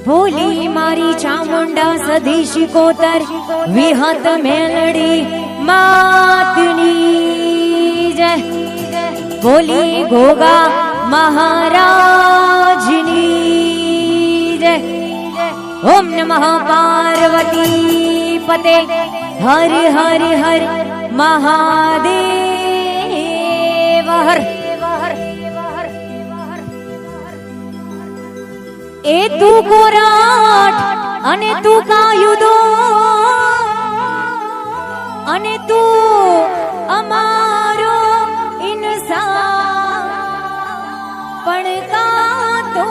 बोली मारी चामुंडा सधी शिकोतर विहत मेलड़ी मातनी जय। बोली गोगा महाराजनी जय। ओम नमः पार्वती पते हर हर हर महादेव हर। ए तू कोराट अने तू कायुदो अने तू अमारो इंसान पण का तो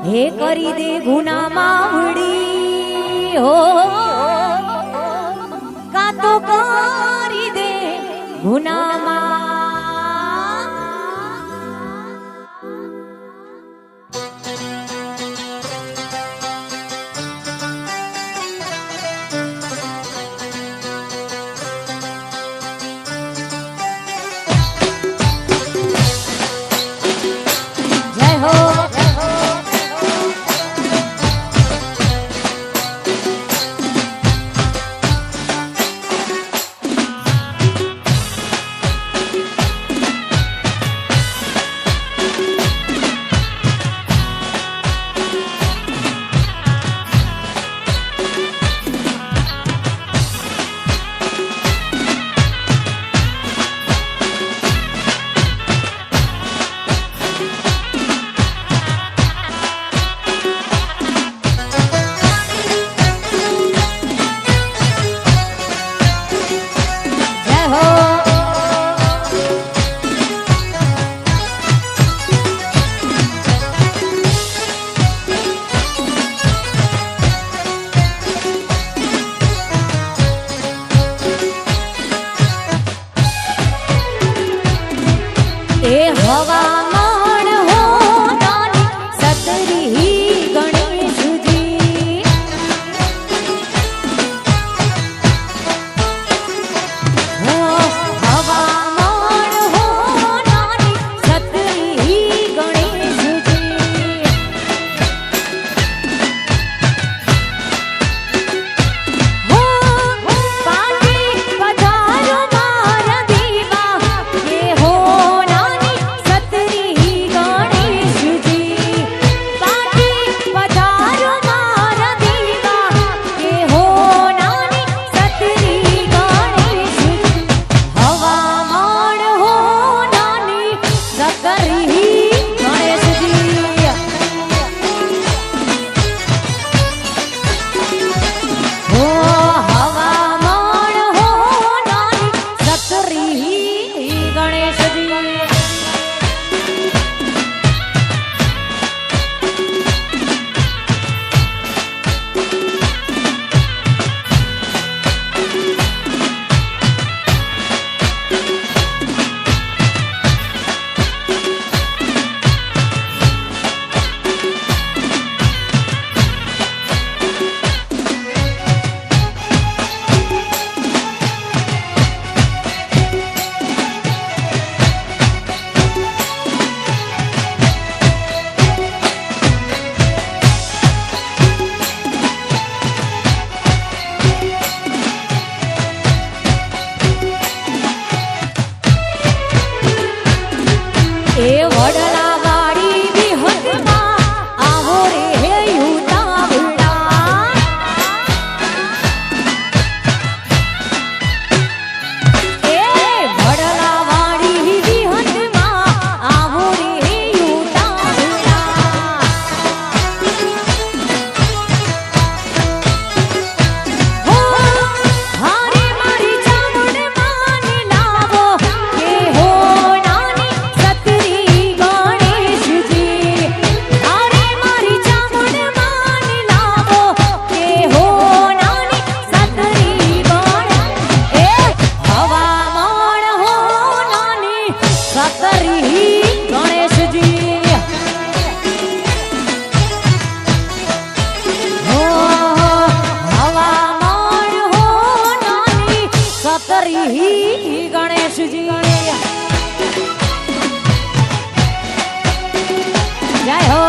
हे करी दे गुना मावड़ी हो का तो करी दे गुना मा। ए हवामान हो नानी सतरी गणेश जी। हो हवामान हो नानी सतरी गणेश जी। हो पाटी पधारो मारा दीवा ये हो ए वडला वाड़ी विहतमा आवो रे हे युतावड़ा। ए वडला वाड़ी विहतमा आवो रे हे युतावड़ा। हो हारे मारी चामुंड मान लावो के हो गणेश जी जय हो।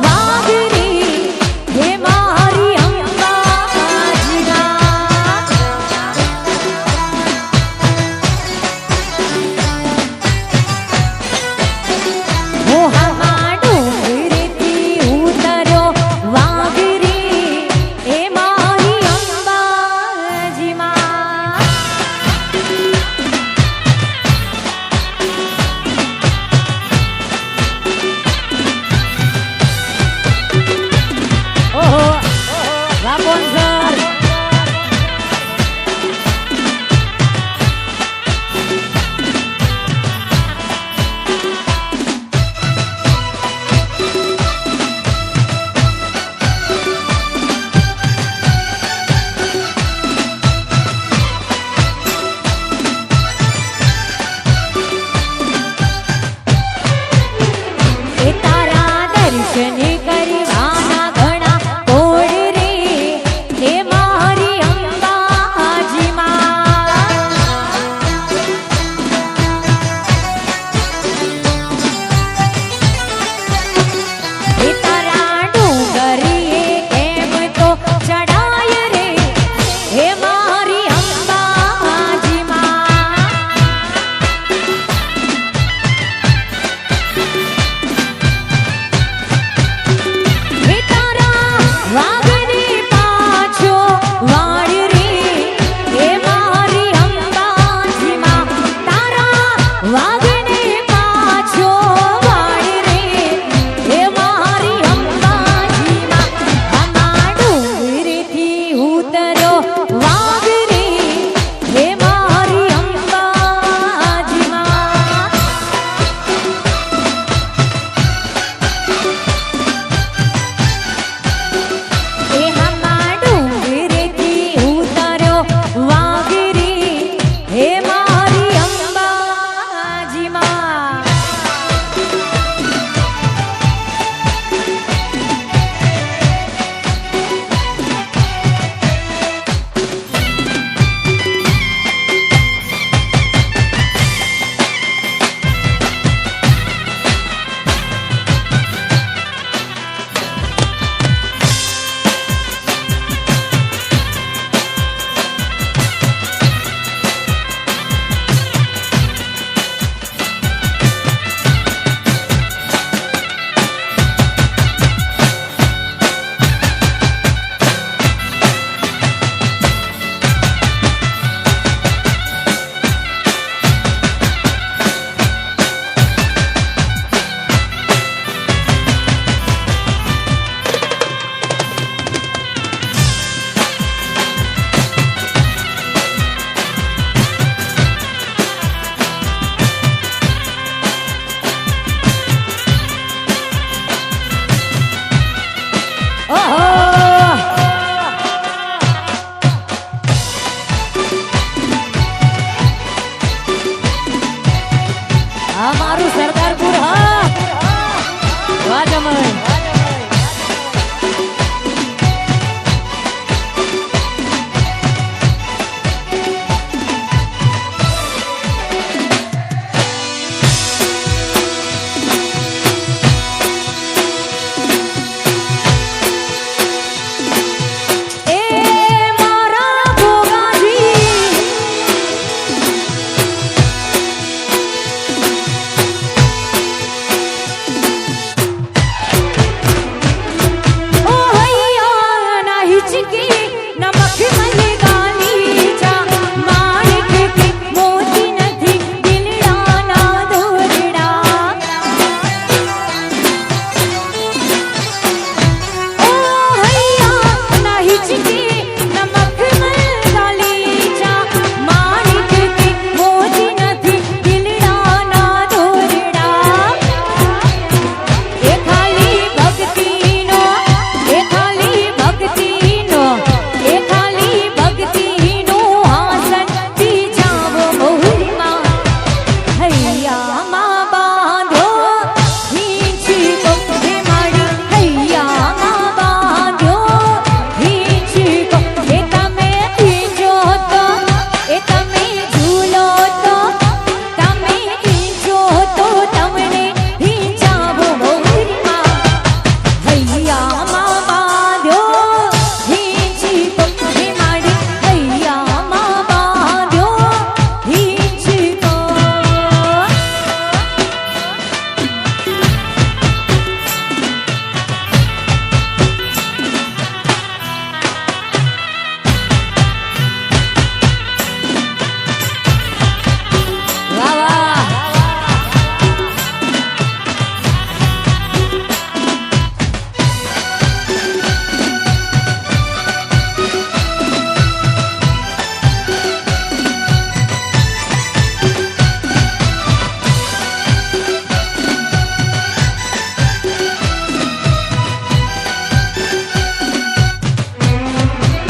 વાઘરી હે મારી અંબાજીના મોહમાં ડુંગરેથી ઉતર્યો વાઘરી હે મારી અંબાજીમાં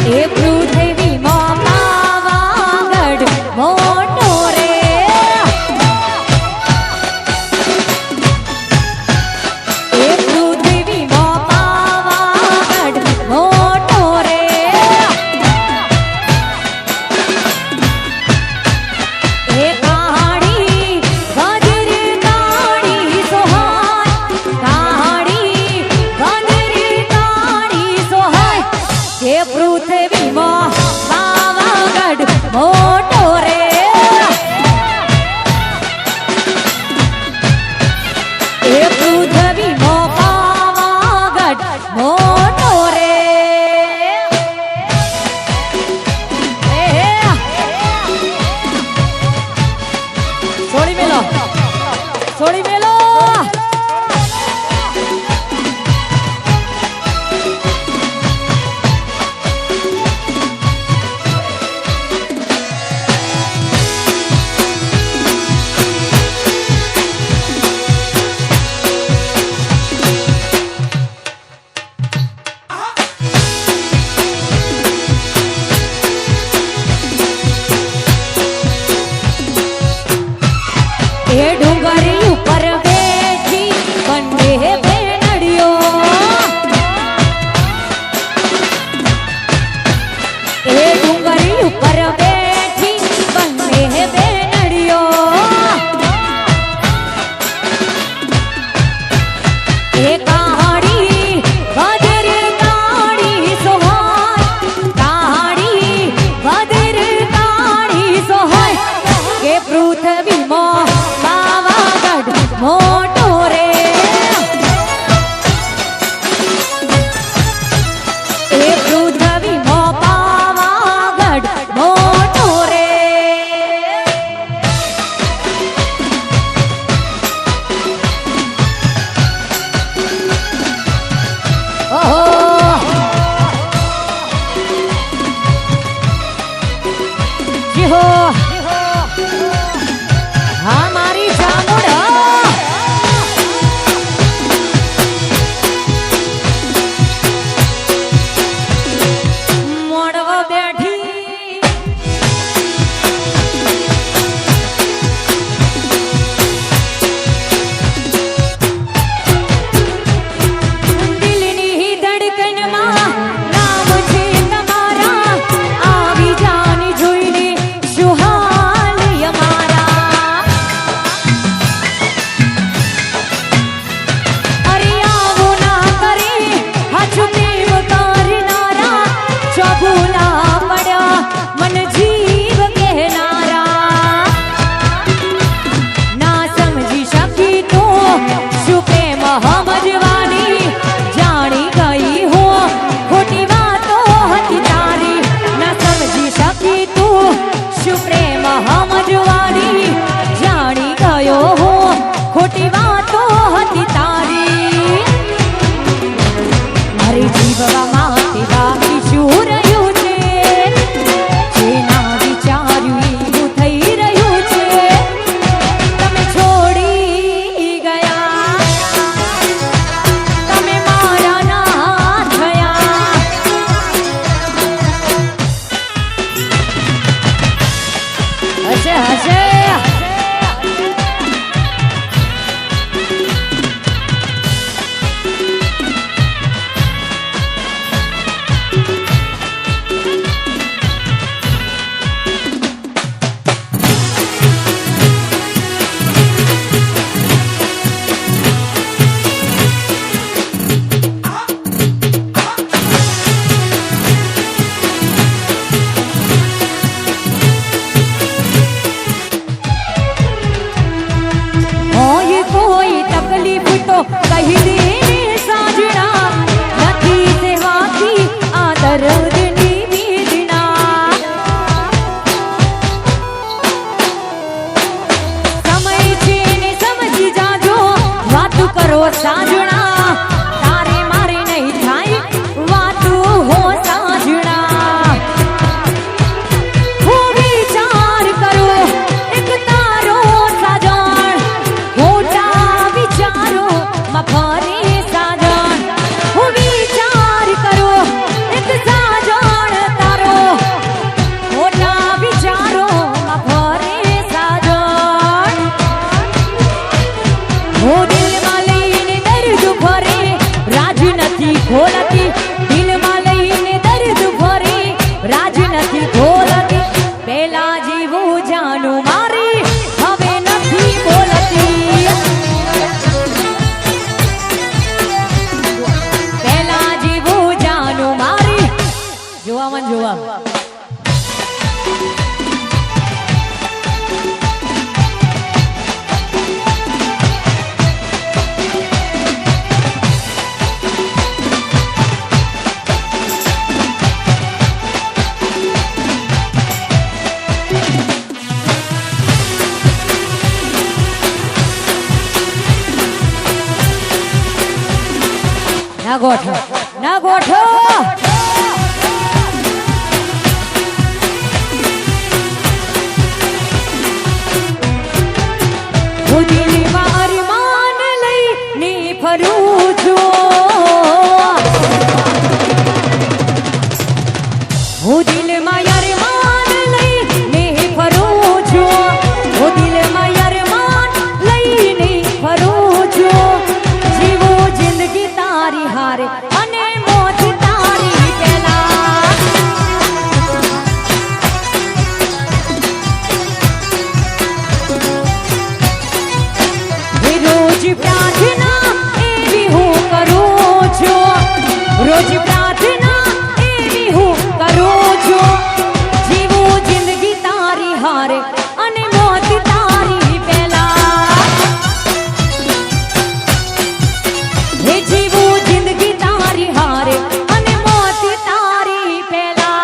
એ પૃથ્વીમાં પાવાગઢ મોટો રે એ પૃથ્વીમાં પાવાગઢ મોટો રે એ કાળી ગજર કાળી સોહાય કાળી ગજર કાળી સોહાય એ પૃથ્વીમાં પાવાગઢ મોટો રે એ પૃથ્વીમાં પાવાગઢ મોટો રે છોડી મેલો છોડી મેલો એ ડુંગરી ઉપર બેઠી બંને બેનડીઓ એ ડુંગરી ઉપર બેઠી બંને બેનડીઓ એ કાળી ગજર કાળી સોહાય કાળી ગજર કાળી સોહાય કે પૃથ્વીમાં મોટો રે એ પૃથ્વીમાં પાવાગઢ મોટો રે ઓહો જી હો હા મારી ચામુંડ મોડવા બેઠી દિલની ધડકનમાં નામ છે તમારા આવી જાની જોઈને શું હાલ અમારા અરે આવો ના કરે હાચું પ્રેમ કરનારા ચબુલા પડ્યા મન જીવ કહેનારા ના સમજી શકી તો શું પ્રેમ સમજવાની જાણી ગઈ હું ખોટી વાતો હતી તારી ના સમજી શકી તું શું પ્રેમ સમજવાની જાણી ગયો હું ખોટી વાતો હતી તારી મારી જીવવા માટે બાકી શું રહ્યું છે જેના વિચાર્યું એવું થઈ રહ્યું છે તમે છોડી ગયા તમે મારા ના થયા હશે હશે ખોલતી દિલમાં લઈને દર્દ ભરી રાજ નથી ખોલતી પેલા જીવું જાનું મારી હવે નથી બોલતી પેલા જીવું જાનું મારી જોવા મન જોવા ના ગોઠો ના ગોઠો હું દિલમાં અરમાન લઈને ફરું છું હું દિલમાં અરમાન લઈને ફરું છું હું દિલમાં અરમાન લઈને ફરું છું જીવું જિંદગી તારી હારે અને મોત તારી પેલા રોજ પ્રાર્થના એવી હું કરું છું રોજ પ્રાર્થના એવી હું કરું છું જીવું જિંદગી તારી હારે અને મોત તારી પેલા હે જીવું જિંદગી તારી હારે અને મોત તારી પેલા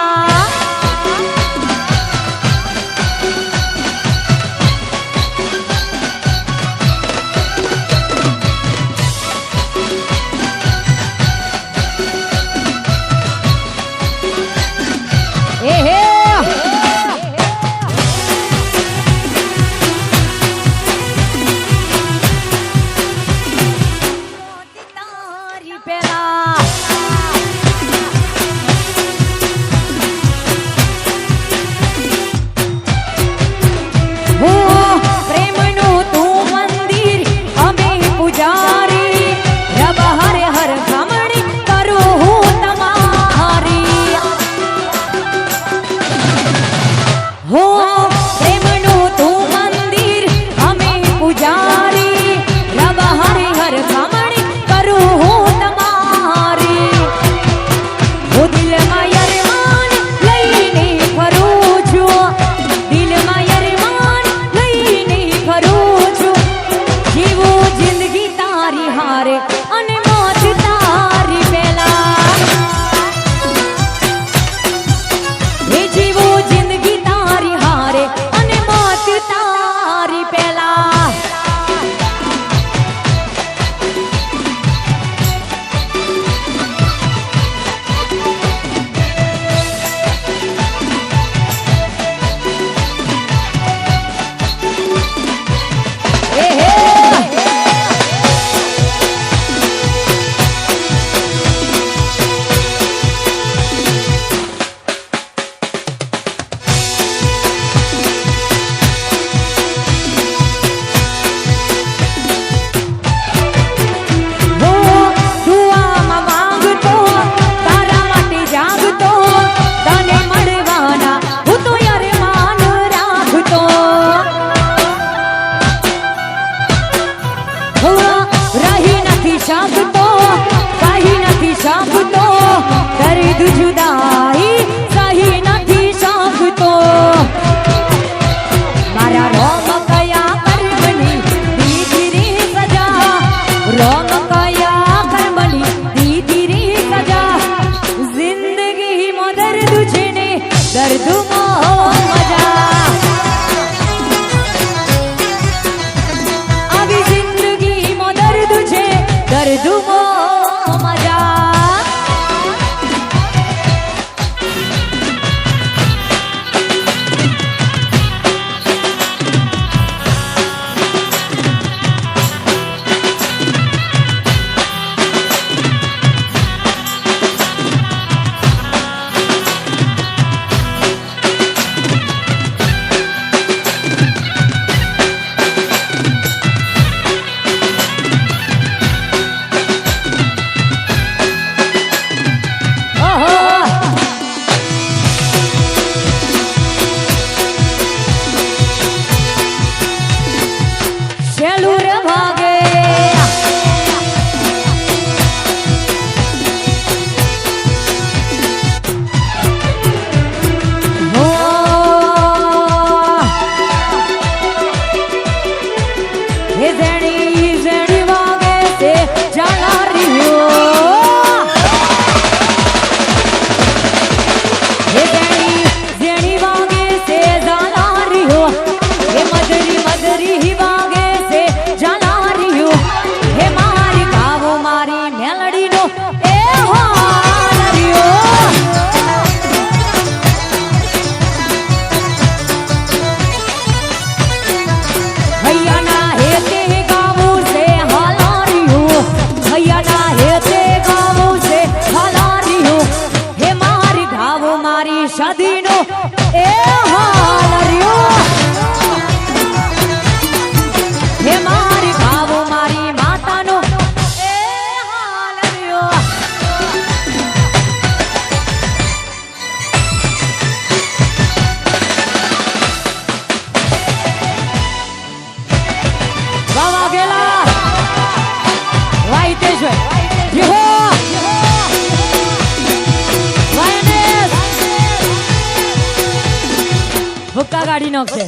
સદીનો એ હાલરિયો હૈયાના હેતે ગાવું છે હાલરિયો હૈયાના હેતે ગાવું છે હાલરિયો હે મારી ગાવું મારી સદીનો એ હાલરિયો હે મારી ગાવું મારી માતાનો એ હાલરિયો વાવા ગેલા વાઈતે છે જીહો વાયનેસ ભૂકા ગાડી નાખશે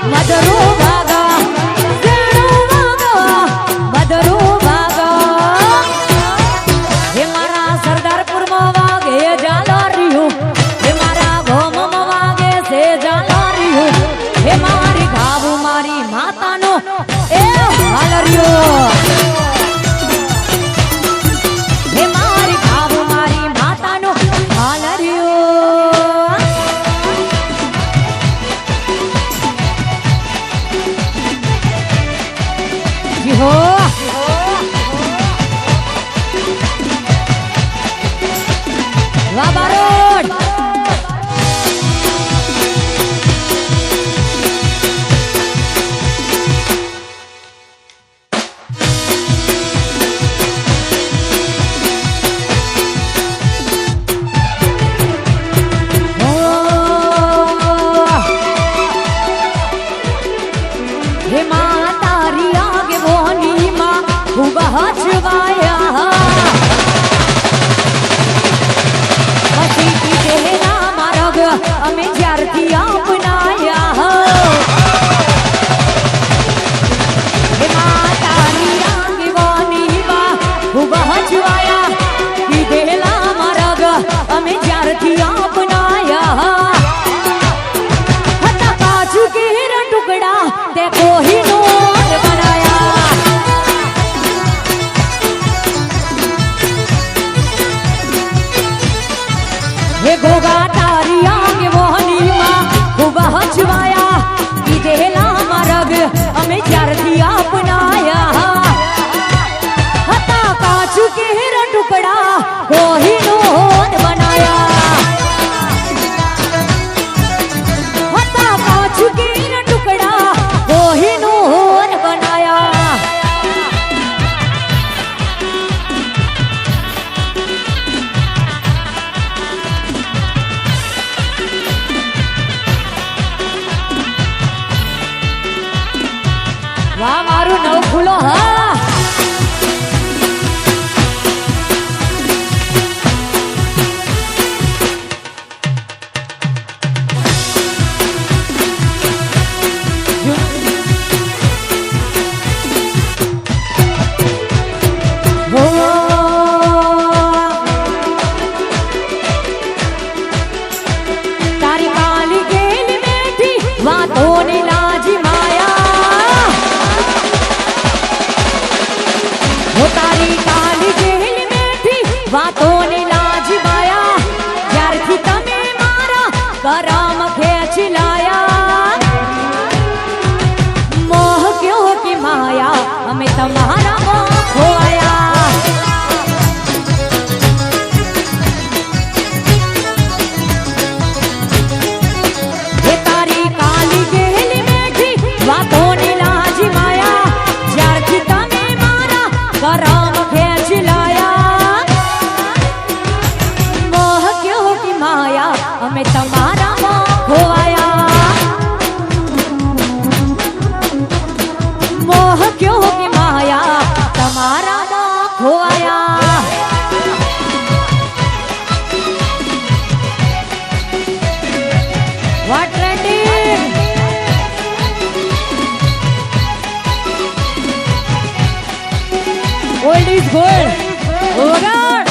મદરો ભાગા વેણુ ભાગા મદરો ભાગા હે મારા સરદારપુરમાં વાગે જાલરિયો હે મારા ગોમમાં વાગે છે જાલરિયો હે મારી ગાવું મારી માતાનો એ હાલરિયો હે મારી ગાવું મારી માતાનો હાલરિયો જીહો વાહ બારોડ હે માતા રિયા કે બોની માં ખૂબ હચવાયા પછી કીધેલા માર્ગ અમે જ્યારથી અપનાયા હે માતા રિયા કે બોની માં ખૂબ હચવાયા કીધેલા માર્ગ અમે જ્યારથી અપનાયા હતા કાજુ કેરા ટુકડા તે કોહિનૂર બનાયા હે ગોગા તારિયા કે મોહની માં ખૂબ હચવાયા કીધેલા માર્ગ અમે જ્યારથી અપનાયા હતા કાજુ કેરા ટુકડા કોહિનૂર બનાયા હતા કાજુ કેરા ટુકડા કોહિનૂર બનાયા વાહ મારું નવ ફૂલો હા તારી કાલી ગેલી બેઠી વાતોની લાજી માયા હો તારી કાલી ગેલી બેઠી વાતોની લાજી માયા જ્યારથી તમે મારા કરમ ખેંચી લાયા મોહ ક્યો કી માયા અમે તમારા મોહ ખોયા હે તારી કાલી ગેલી બેઠી વાતોની લાજી માયા જ્યારથી તમે મારા કરમ ખેંચી લાયા મોહ ક્યો કી માયા અમે તમારા મોહ ખોયા મોહ ક્યો કી માયા તમારા મોહ ખોયા What trending? Old is gold. Oh God.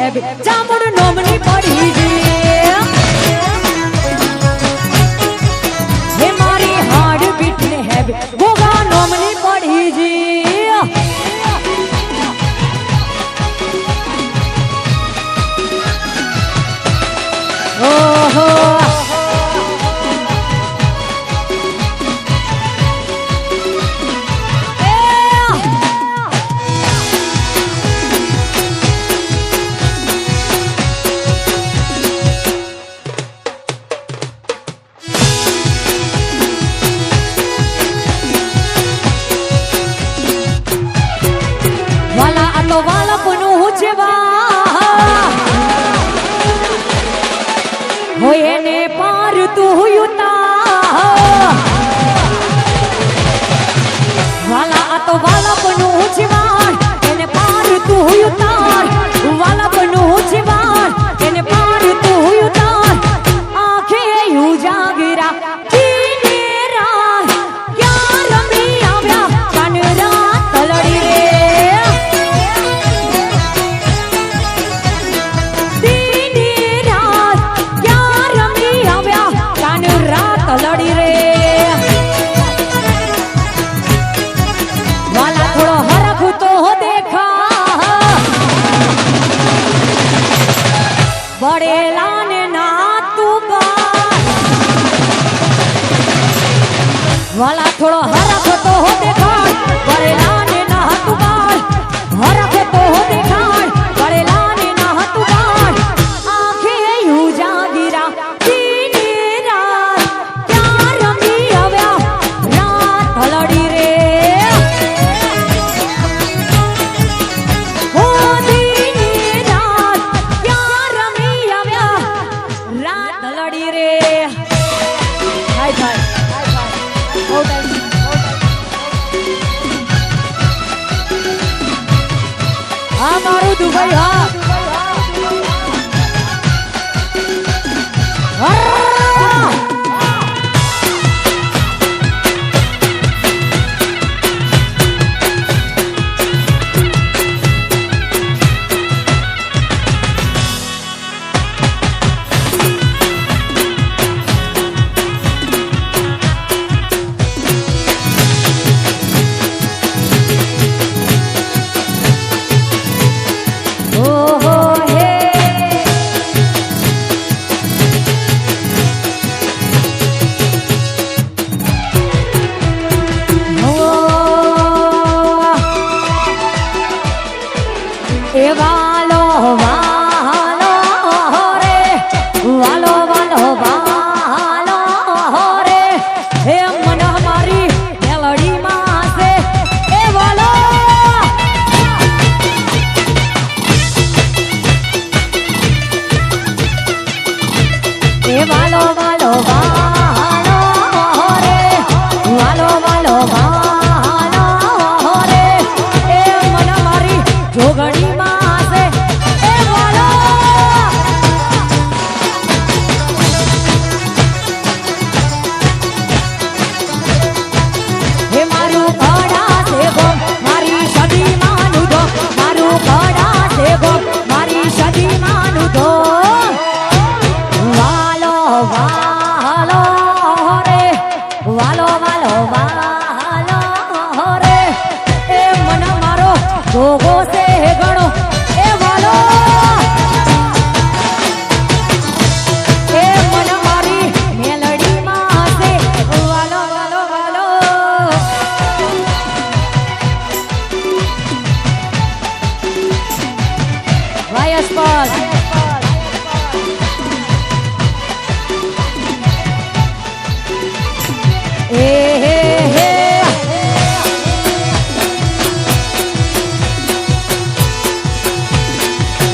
હેબે jamun નોમની પડી જી હે મારી હાડ બીટ ને હેબે ગોગા નોમની પડી જી ઓહો એને પાર તું યુતા વાલા આ તો વાલા બનું જીવાન એને પાર તું યુતાર વાલા બનું જીવાન એને પાર તું યુતાર આંખે યુ જાગરા કીને રાત ક્યાં રમી આવ્યા કાન રાત તલડી રે લડી રે વાલા થોડો હરખ તો દેખા બડેલા ને ના તું વાલા થોડો હરખ તો દેખાડ બડેલા ને ના તું હરખ તો દેખાડ બડેલા ને ના તું આંખે યુ જાગીરા મારું દુબઈ હા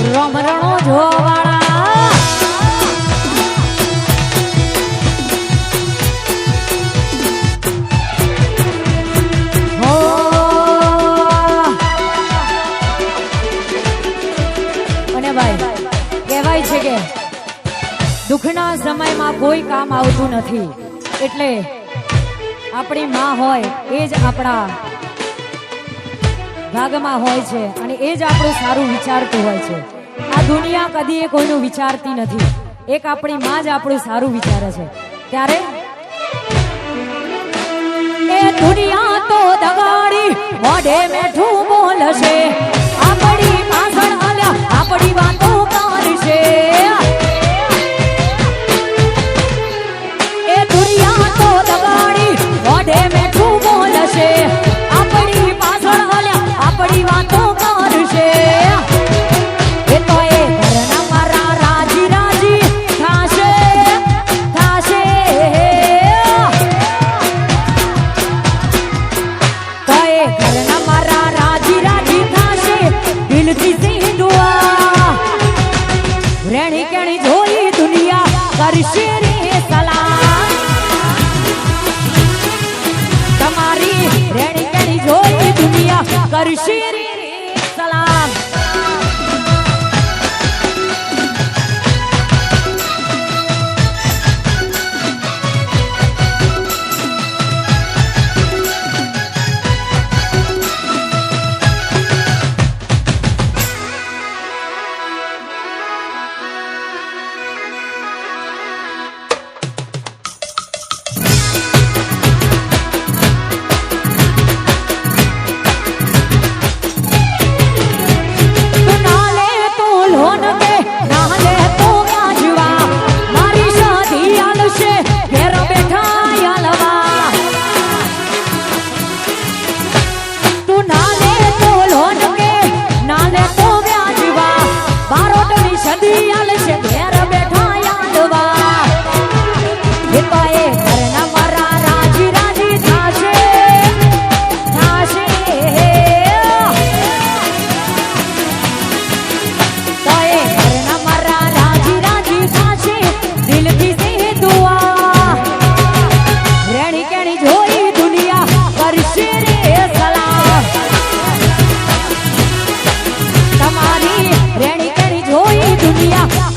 રમરણો જોવાળા હો અને ભાઈ કહેવાય છે કે દુઃખના સમયમાં કોઈ કામ આવતું નથી એટલે આપણી માં હોય એ જ આપણા ભાગમાં હોય છે અને એ જ આપણું સારું વિચારતું હોય છે આ દુનિયા કદી કોઈનું વિચારતી નથી. એક આપણી માં જ આપણું સારું વિચારે છે. ત્યારે એ દુનિયા તો દગાડી મોઢે મેઠું બોલશે, આપણી પાછળ હાલ્યા આપણી વાતો કરશે. એ દુનિયા તો દગાડી મોઢે મેઠું બોલશે, આપણી પાછળ હાલ્યા આપણી વાતો કરશે. એ તો એ ઘરના મારા રાજી રાજી થાશે થાશે. તો એ ઘરના મારા રાજી રાજી થાશે દિલથી સે દુઆ. રેણી કેણી જોઈ દુનિયા કરશે રે સલામ. તમારી રેણી કેણી જોઈ દુનિયા કરશે રે સલામ.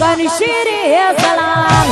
કરશે રે સલામ.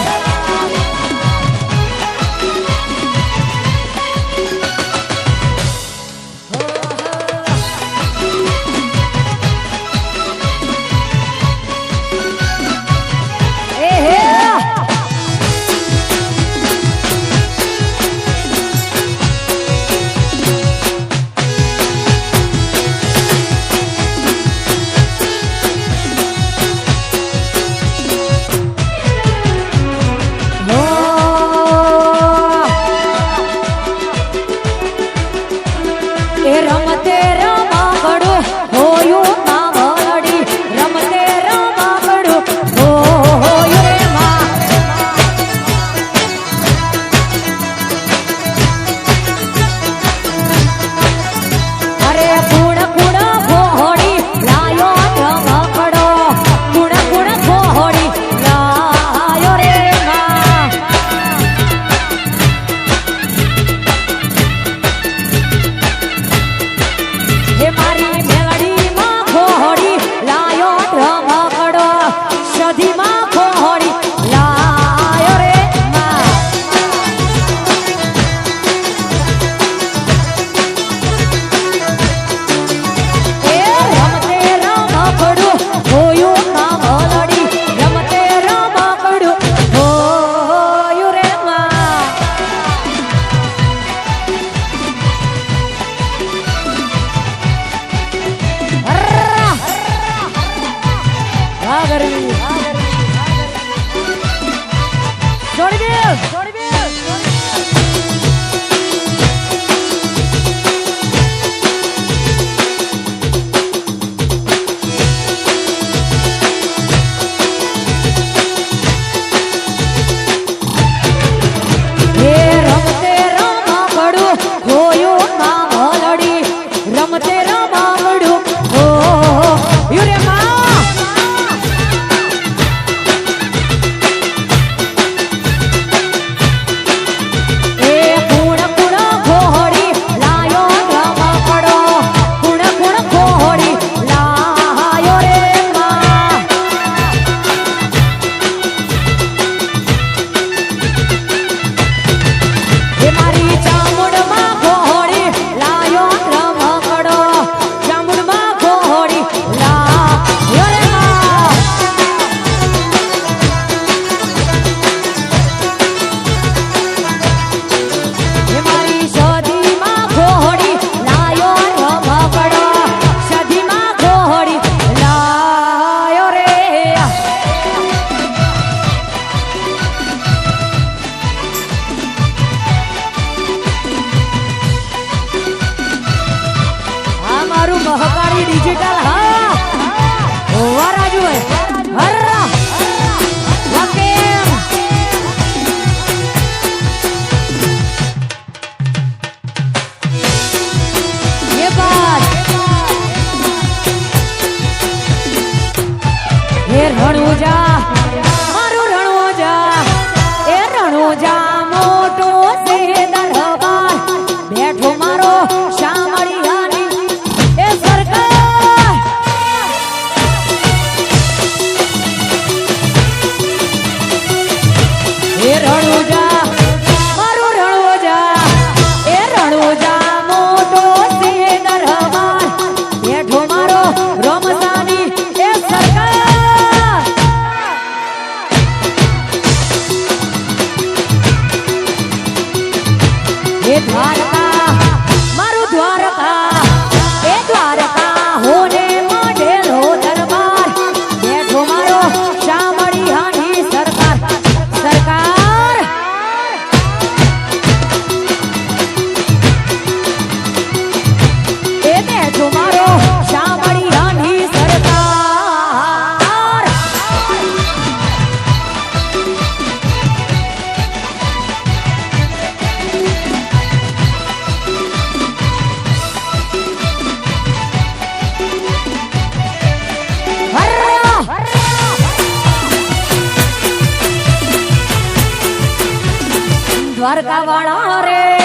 દ્વારકા વાળા રે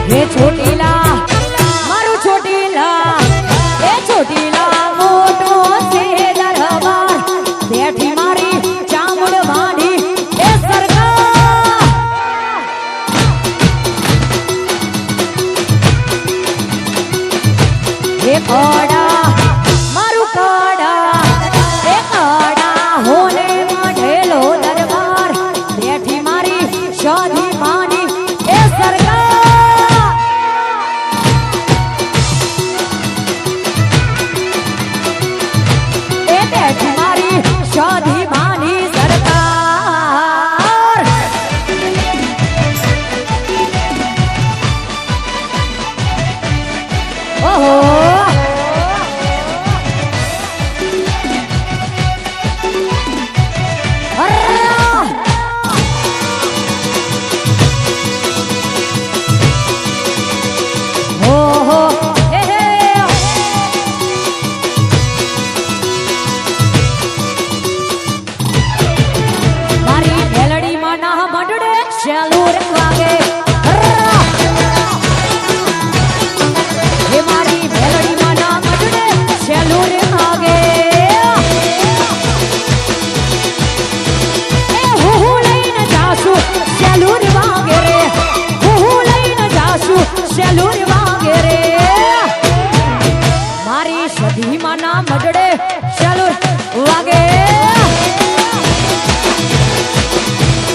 હે છોટીલા મારું છોટીલા એ છોટીલા મોટો છે દરબાર બેઠી મારી ચામુંડ વાડી એ સરકાર એ કોડા મારું કોડા એ કોડા હોને મઢેલો દરબાર બેઠી મારી શાદી માની એ સરકાર એ બેઠી મારી શાદી માની સરકાર ઓહો મડડે ચાલુર વાગે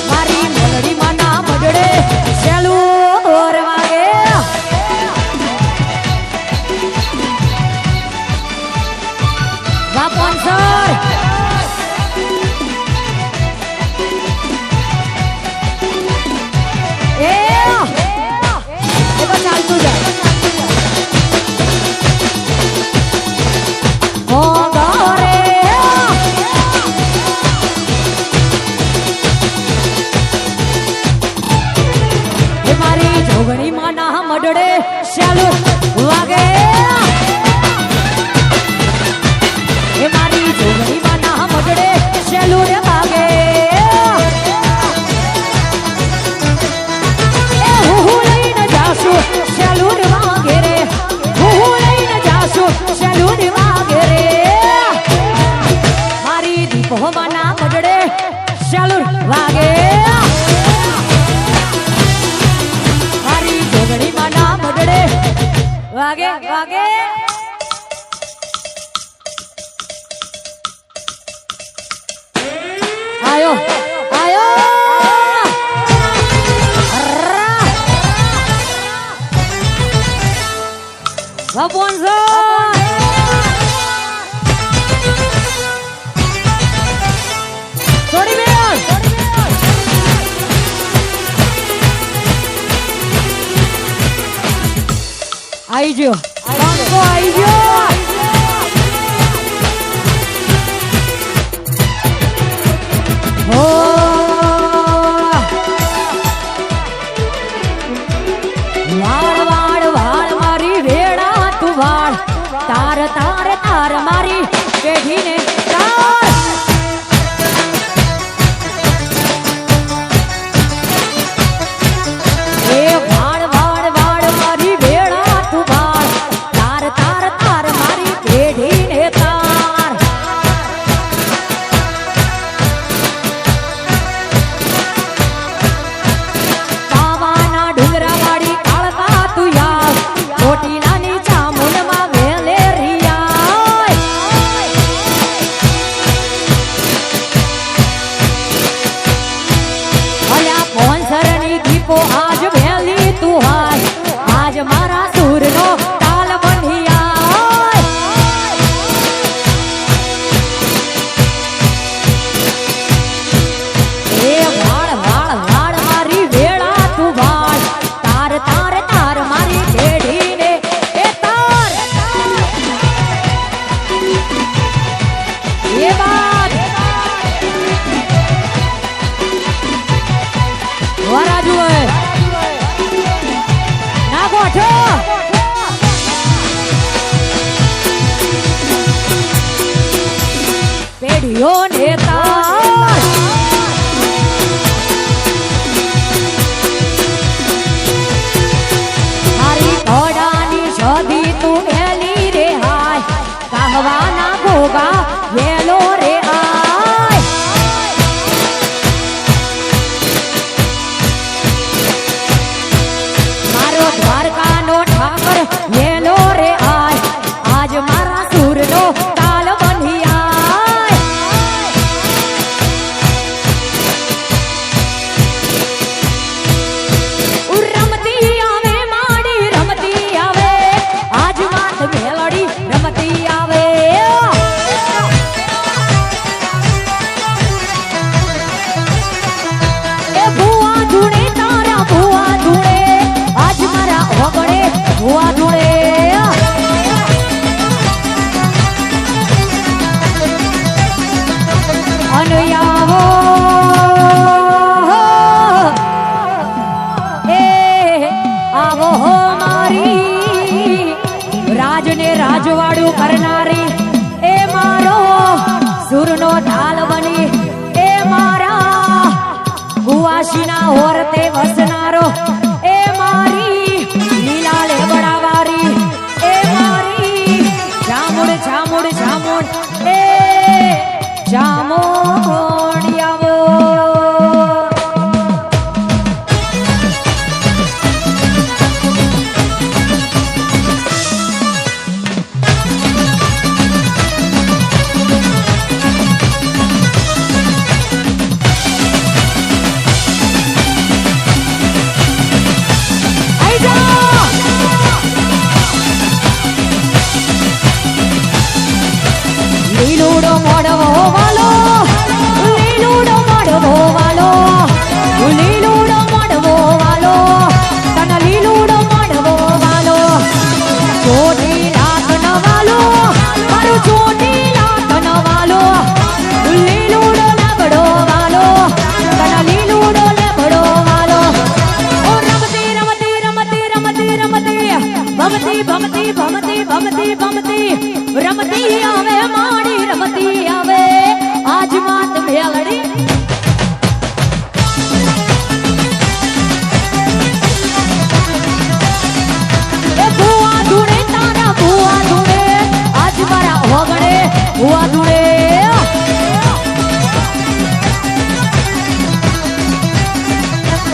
મારી મેલડી માના મડડે ચાલુર વાગે વાપન સર એ ચાલતું જાય જોગણી માના મડડે ચાલુ વાગે એ મારી જોગણી માના મડડે ચાલુ રે વાગે એ હું લઈને જાશું ચાલુ રે વાગે રે હું લઈને જાશું ચાલુ રે વાગે રે મારી દીપો માના મડડે ચાલુ વાગે વાગે વાગે આયો આયો વાપન થોડી બેન આઈ ગયો બંકો આઈ ગયો હો વાળ વાળ વાળ મારી વેડા તું વાળ તાર તાર તાર મારી પેઢીને તાર એ વાળ વાળ વાળ મારી વેડા તું વાળ તાર તાર તાર મારી પેઢીને તાર પાવાના ડુંગરા વાળી કાળકા તું યાર ચોટીલાની ચામુંડમાં વેલે રિયા રળિયું કરનારી એ મારો સુરનો ઢાલ બની એ મારા કુવાસીના હોરતે વસનારો એ મારી લીલા લેબડાવારી એ મારી જામુડ જામુડ જામુડ એ જામોડિયાવો લીલુડો મોડવો વાલો લીલુડો મોડવો વાલો લીલુડો મોડવો વાલો તને લીલુડો મોડવો વાલો ચોટી લાખ ન વાલો મારું ચોટી લાખ ન વાલો લીલુડો લેબડો વાલો તને લીલુડો લેબડો વાલો ઓ રમતી રમતી રમતી રમતી રમતી ભમતી ભમતી ભમતી ભમતી ભમતી રમતી આવે માડી રમતી આવે આજ માત ભેલડી એ ભુવા ધૂણે તારા ભુવા ધૂણે આજ મારા હોગડે ભુવા ધૂણે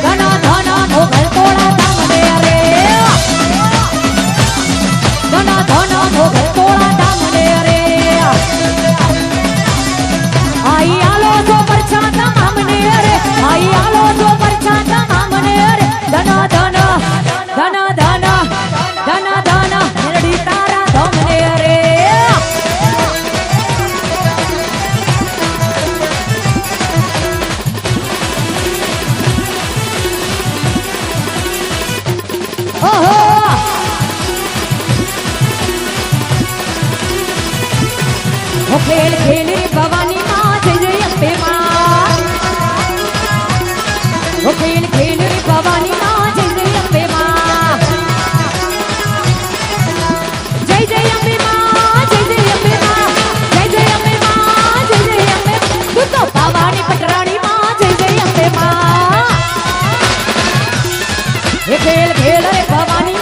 ધના ધના નો ઘરતોડા ધામને રે ધના ધના નો ઘરતોડા ધામને રે આઈ આલો જો પરછા તમામને રે આઈ આલો જો પરછા તમામને રે ધના ધના ધના ધના ધના ધના મેરડી તારા ધમને રે ઓહો ઓ ખેલ ખેલ ભવાની માં જય જય અંબે માં ઓ ખેલ ખેલ ભવાની માં જય જય અંબે માં જય જય અંબે માં જય જય અંબે માં જય જય અંબે માં જય જય અંબે તું તો ભવાની પટરાણી માં જય જય અંબે માં એ ખેલ ખેલ ભવાની